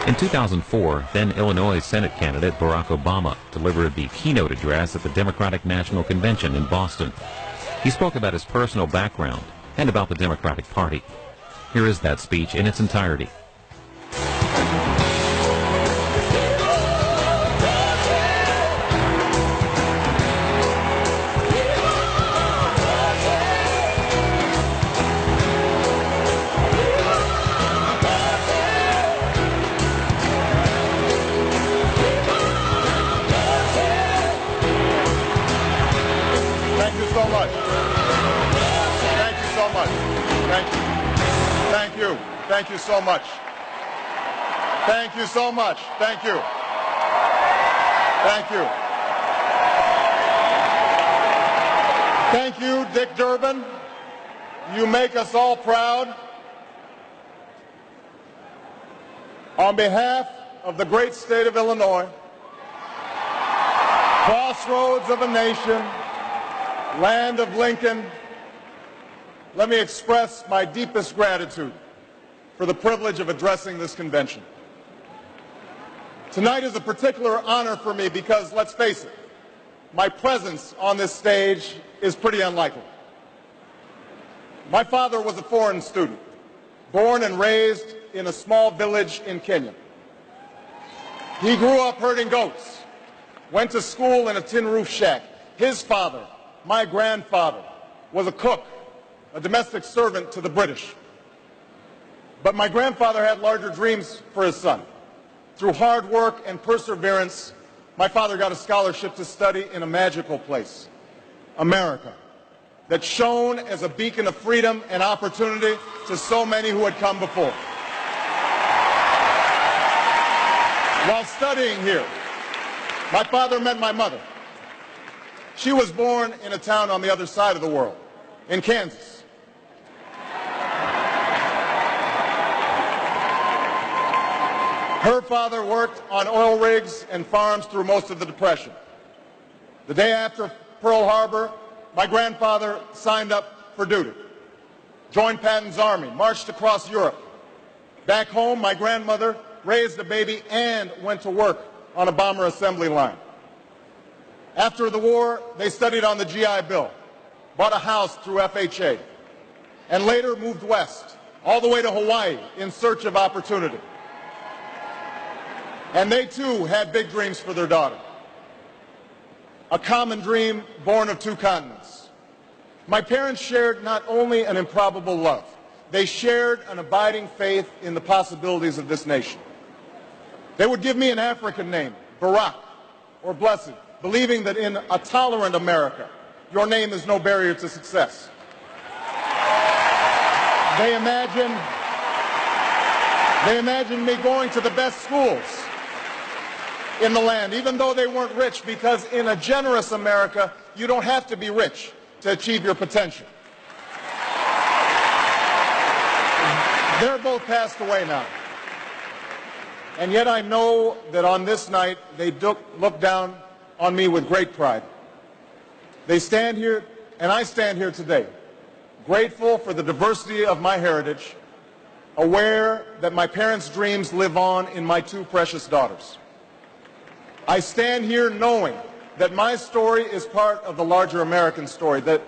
In 2004, then Illinois Senate candidate Barack Obama delivered the keynote address at the Democratic National Convention in Boston. He spoke about his personal background and about the Democratic Party. Here is that speech in its entirety. Thank you so much. Thank you so much. Thank you. Thank you. Thank you, Dick Durbin. You make us all proud. On behalf of the great state of Illinois, crossroads of a nation, land of Lincoln, let me express my deepest gratitude for the privilege of addressing this convention. Tonight is a particular honor for me because, let's face it, my presence on this stage is pretty unlikely. My father was a foreign student, born and raised in a small village in Kenya. He grew up herding goats, went to school in a tin roof shack. His father, my grandfather, was a cook, a domestic servant to the British. But my grandfather had larger dreams for his son. Through hard work and perseverance, my father got a scholarship to study in a magical place, America, that shone as a beacon of freedom and opportunity to so many who had come before. While studying here, my father met my mother. She was born in a town on the other side of the world, in Kansas. Her father worked on oil rigs and farms through most of the Depression. The day after Pearl Harbor, my grandfather signed up for duty, joined Patton's army, marched across Europe. Back home, my grandmother raised a baby and went to work on a bomber assembly line. After the war, they studied on the GI Bill, bought a house through FHA, and later moved west, all the way to Hawaii in search of opportunity. And they, too, had big dreams for their daughter. A common dream born of two continents. My parents shared not only an improbable love, they shared an abiding faith in the possibilities of this nation. They would give me an African name, Barack, or Blessed, believing that in a tolerant America, your name is no barrier to success. They imagined me going to the best schools in the land, even though they weren't rich, because in a generous America, you don't have to be rich to achieve your potential. They're both passed away now. And yet I know that on this night, they look down on me with great pride. They stand here, and I stand here today, grateful for the diversity of my heritage, aware that my parents' dreams live on in my two precious daughters. I stand here knowing that my story is part of the larger American story, that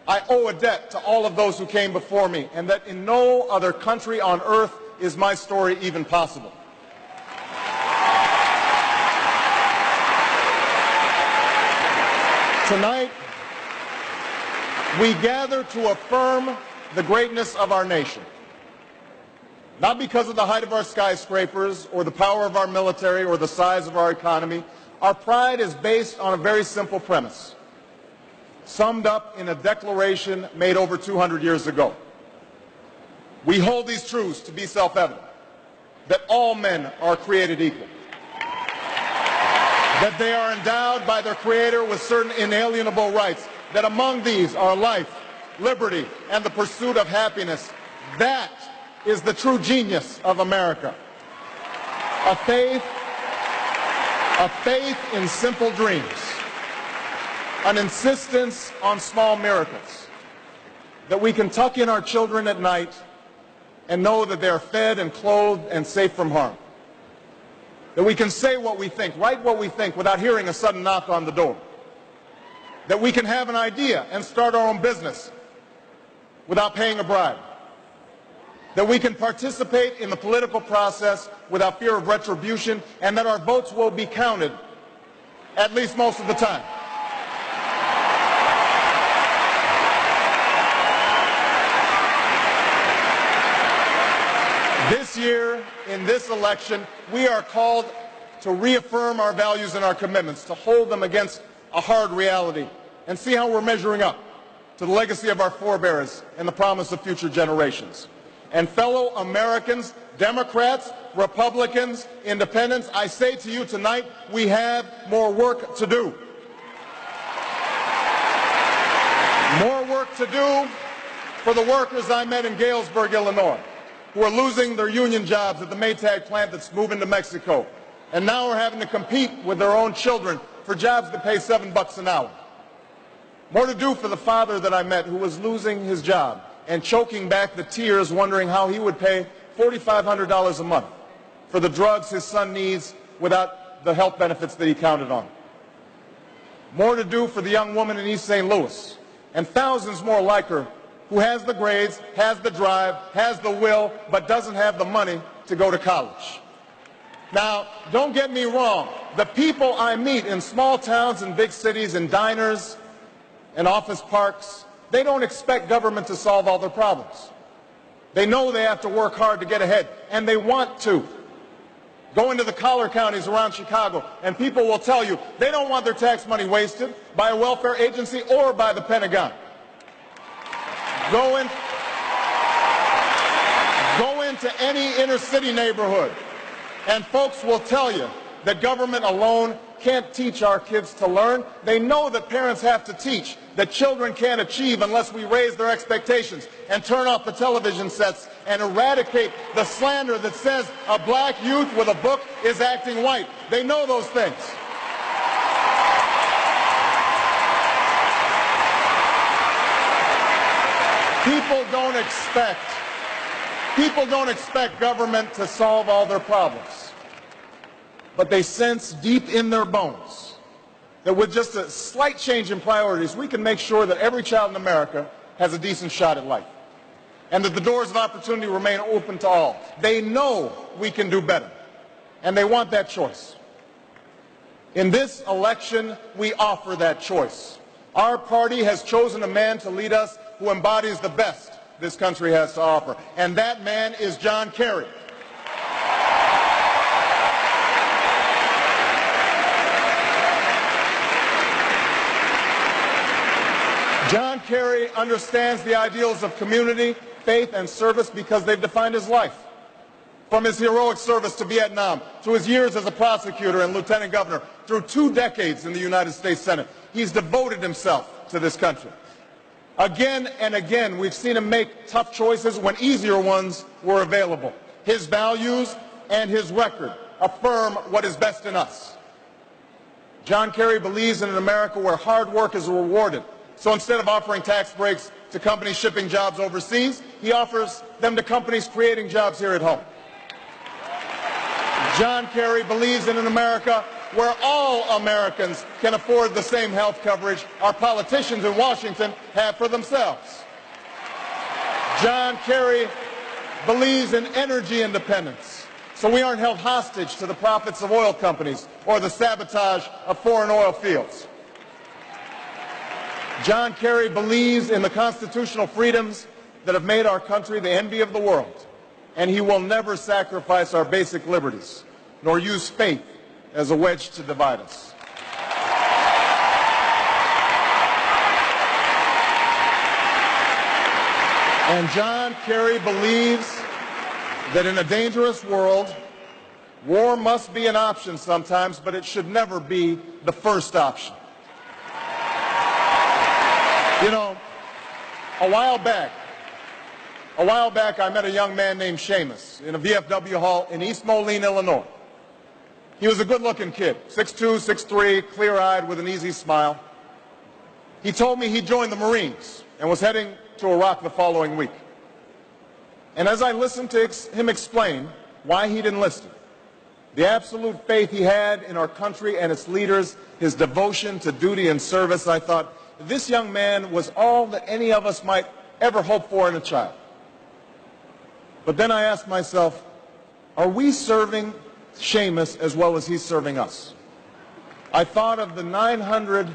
I owe a debt to all of those who came before me, and that in no other country on earth is my story even possible. Tonight, we gather to affirm the greatness of our nation. Not because of the height of our skyscrapers or the power of our military or the size of our economy. Our pride is based on a very simple premise, summed up in a declaration made over 200 years ago. We hold these truths to be self-evident, that all men are created equal, that they are endowed by their Creator with certain inalienable rights, that among these are life, liberty, and the pursuit of happiness. That is the true genius of America. A faith in simple dreams, an insistence on small miracles, that we can tuck in our children at night and know that they are fed and clothed and safe from harm. That we can say what we think, write what we think without hearing a sudden knock on the door. That we can have an idea and start our own business without paying a bribe. That we can participate in the political process without fear of retribution, and that our votes will be counted, at least most of the time. This year, in this election, we are called to reaffirm our values and our commitments, to hold them against a hard reality, and see how we're measuring up to the legacy of our forebears and the promise of future generations. And fellow Americans, Democrats, Republicans, Independents, I say to you tonight, we have more work to do. More work to do for the workers I met in Galesburg, Illinois, who are losing their union jobs at the Maytag plant that's moving to Mexico, and now are having to compete with their own children for jobs that pay $7 an hour. More to do for the father that I met who was losing his job and choking back the tears, wondering how he would pay $4,500 a month for the drugs his son needs without the health benefits that he counted on. More to do for the young woman in East St. Louis, and thousands more like her, who has the grades, has the drive, has the will, but doesn't have the money to go to college. Now, don't get me wrong. The people I meet in small towns and big cities, in diners and office parks, they don't expect government to solve all their problems. They know they have to work hard to get ahead, and they want to. Go into the collar counties around Chicago, and people will tell you they don't want their tax money wasted by a welfare agency or by the Pentagon. Go into any inner city neighborhood, and folks will tell you that government alone can't teach our kids to learn. They know that parents have to teach, that children can't achieve unless we raise their expectations and turn off the television sets and eradicate the slander that says a black youth with a book is acting white. They know those things. People don't expect government to solve all their problems. But they sense deep in their bones that with just a slight change in priorities, we can make sure that every child in America has a decent shot at life, and that the doors of opportunity remain open to all. They know we can do better, and they want that choice. In this election, we offer that choice. Our party has chosen a man to lead us who embodies the best this country has to offer, and that man is John Kerry. John Kerry understands the ideals of community, faith, and service because they've defined his life. From his heroic service to Vietnam, to his years as a prosecutor and lieutenant governor, through 2 decades in the United States Senate, he's devoted himself to this country. Again and again, we've seen him make tough choices when easier ones were available. His values and his record affirm what is best in us. John Kerry believes in an America where hard work is rewarded. So instead of offering tax breaks to companies shipping jobs overseas, he offers them to companies creating jobs here at home. John Kerry believes in an America where all Americans can afford the same health coverage our politicians in Washington have for themselves. John Kerry believes in energy independence, so we aren't held hostage to the profits of oil companies or the sabotage of foreign oil fields. John Kerry believes in the constitutional freedoms that have made our country the envy of the world, and he will never sacrifice our basic liberties, nor use faith as a wedge to divide us. And John Kerry believes that in a dangerous world, war must be an option sometimes, but it should never be the first option. You know, a while back, I met a young man named Seamus in a VFW hall in East Moline, Illinois. He was a good-looking kid, 6'2", 6'3", clear-eyed with an easy smile. He told me he joined the Marines and was heading to Iraq the following week. And as I listened to him explain why he'd enlisted, the absolute faith he had in our country and its leaders, his devotion to duty and service, I thought, this young man was all that any of us might ever hope for in a child. But then I asked myself, are we serving Seamus as well as he's serving us? I thought of the 900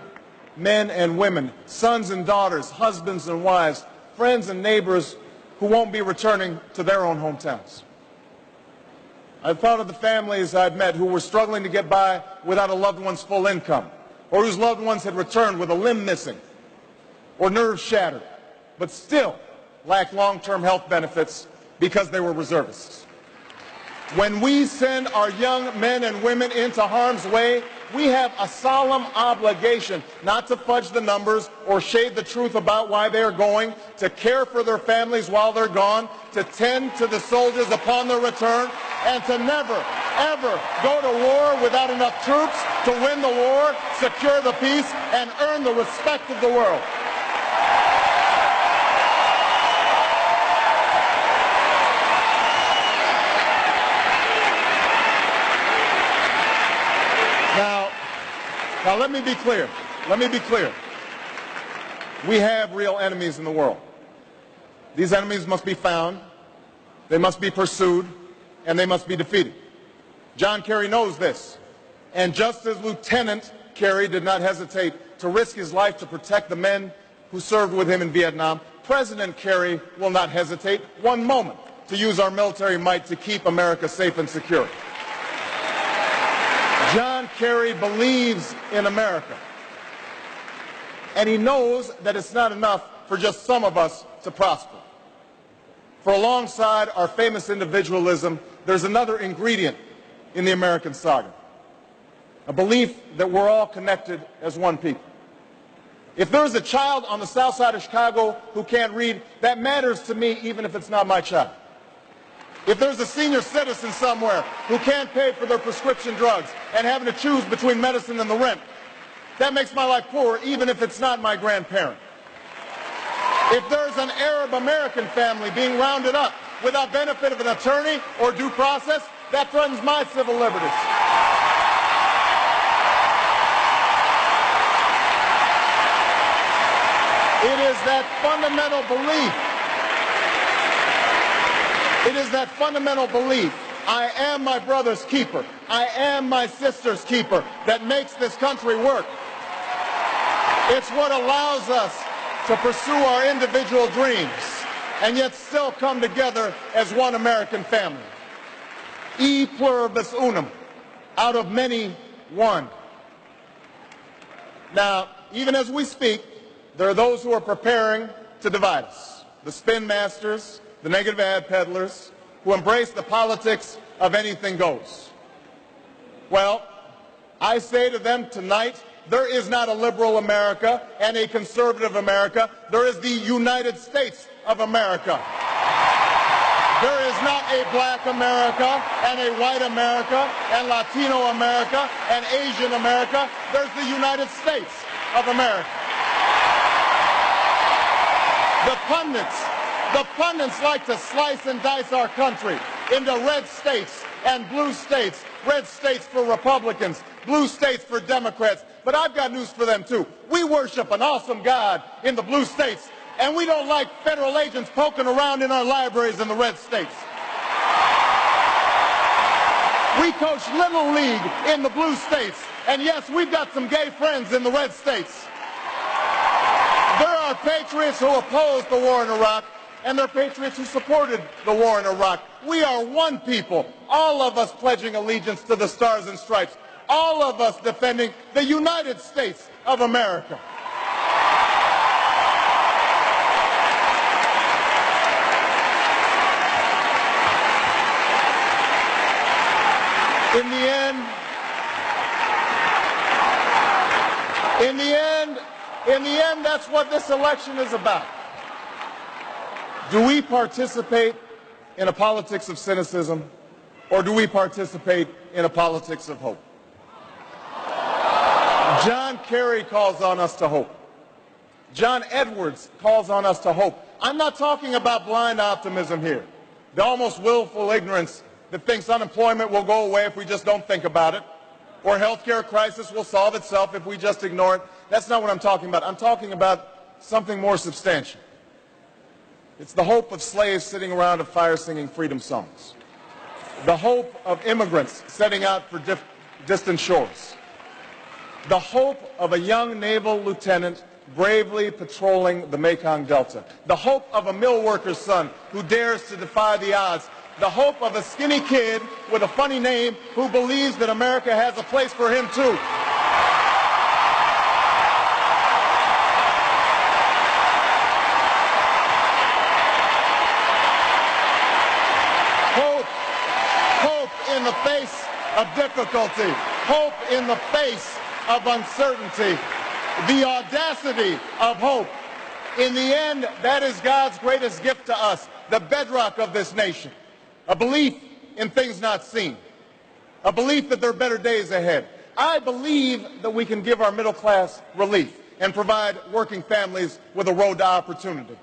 men and women, sons and daughters, husbands and wives, friends and neighbors who won't be returning to their own hometowns. I thought of the families I'd met who were struggling to get by without a loved one's full income, or whose loved ones had returned with a limb missing or nerves shattered, but still lacked long-term health benefits because they were reservists. When we send our young men and women into harm's way, we have a solemn obligation not to fudge the numbers or shade the truth about why they're going, to care for their families while they're gone, to tend to the soldiers upon their return, and to never, ever go to war without enough troops to win the war, secure the peace, and earn the respect of the world. Now let me be clear. Let me be clear. We have real enemies in the world. These enemies must be found, they must be pursued, and they must be defeated. John Kerry knows this. And just as Lieutenant Kerry did not hesitate to risk his life to protect the men who served with him in Vietnam, President Kerry will not hesitate one moment to use our military might to keep America safe and secure. John Kerry believes in America, and he knows that it's not enough for just some of us to prosper. For alongside our famous individualism, there's another ingredient in the American saga, a belief that we're all connected as one people. If there's a child on the south side of Chicago who can't read, that matters to me even if it's not my child. If there's a senior citizen somewhere who can't pay for their prescription drugs and having to choose between medicine and the rent, that makes my life poorer even if it's not my grandparent. If there's an Arab American family being rounded up without benefit of an attorney or due process, that threatens my civil liberties. It is that fundamental belief. It is that fundamental belief, I am my brother's keeper, I am my sister's keeper, that makes this country work. It's what allows us to pursue our individual dreams and yet still come together as one American family. E pluribus unum, out of many, one. Now, even as we speak, there are those who are preparing to divide us. The spin masters, the negative ad peddlers, who embrace the politics of anything goes. Well, I say to them tonight, there is not a liberal America and a conservative America. There is the United States of America. There is not a black America and a white America and Latino America and Asian America. There's the United States of America. The pundits like to slice and dice our country into red states and blue states, red states for Republicans, blue states for Democrats. But I've got news for them too. We worship an awesome God in the blue states, and we don't like federal agents poking around in our libraries in the red states. We coach Little League in the blue states, and yes, we've got some gay friends in the red states. There are patriots who opposed the war in Iraq, and there are patriots who supported the war in Iraq. We are one people, all of us pledging allegiance to the Stars and Stripes, all of us defending the United States of America. In the end, that's what this election is about. Do we participate in a politics of cynicism, or do we participate in a politics of hope? John Kerry calls on us to hope. John Edwards calls on us to hope. I'm not talking about blind optimism here, the almost willful ignorance that thinks unemployment will go away if we just don't think about it, or healthcare crisis will solve itself if we just ignore it. That's not what I'm talking about. I'm talking about something more substantial. It's the hope of slaves sitting around a fire singing freedom songs. The hope of immigrants setting out for distant shores. The hope of a young naval lieutenant bravely patrolling the Mekong Delta. The hope of a mill worker's son who dares to defy the odds. The hope of a skinny kid with a funny name who believes that America has a place for him too. Hope in the face of difficulty. Hope in the face of uncertainty. The audacity of hope. In the end, that is God's greatest gift to us, the bedrock of this nation. A belief in things not seen. A belief that there are better days ahead. I believe that we can give our middle class relief and provide working families with a road to opportunity.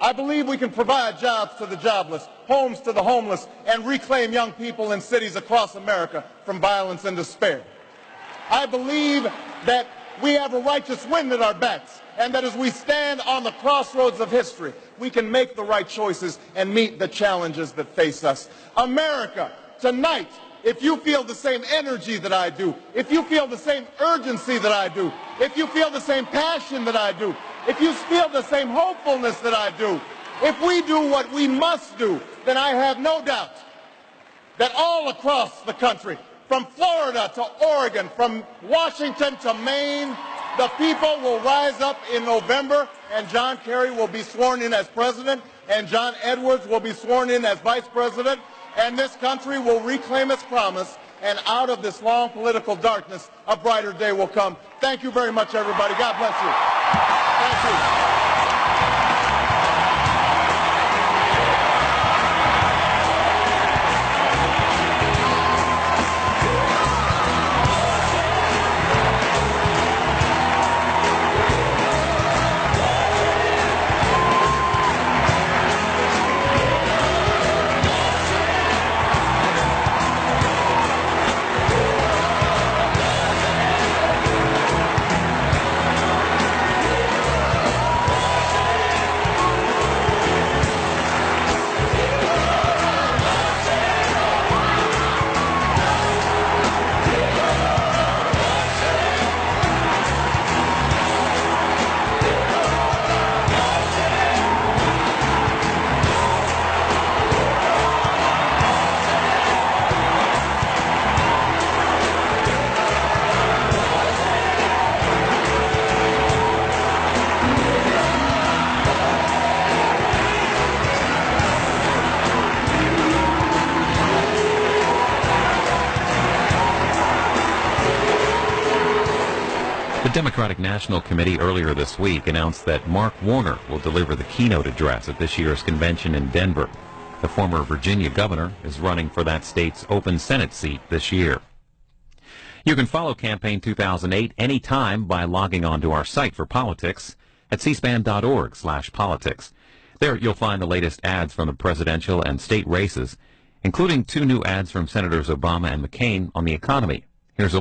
I believe we can provide jobs to the jobless, homes to the homeless, and reclaim young people in cities across America from violence and despair. I believe that we have a righteous wind at our backs, and that as we stand on the crossroads of history, we can make the right choices and meet the challenges that face us. America, tonight, if you feel the same energy that I do, if you feel the same urgency that I do, if you feel the same passion that I do, if you feel the same hopefulness that I do, if we do what we must do, then I have no doubt that all across the country, from Florida to Oregon, from Washington to Maine, the people will rise up in November, and John Kerry will be sworn in as president, and John Edwards will be sworn in as vice president, and this country will reclaim its promise, and out of this long political darkness, a brighter day will come. Thank you very much, everybody. God bless you. Thank you. The Democratic National Committee earlier this week announced that Mark Warner will deliver the keynote address at this year's convention in Denver. The former Virginia governor is running for that state's open Senate seat this year. You can follow Campaign 2008 anytime by logging on to our site for politics at cspan.org/politics. There you'll find the latest ads from the presidential and state races, including 2 new ads from Senators Obama and McCain on the economy. Here's a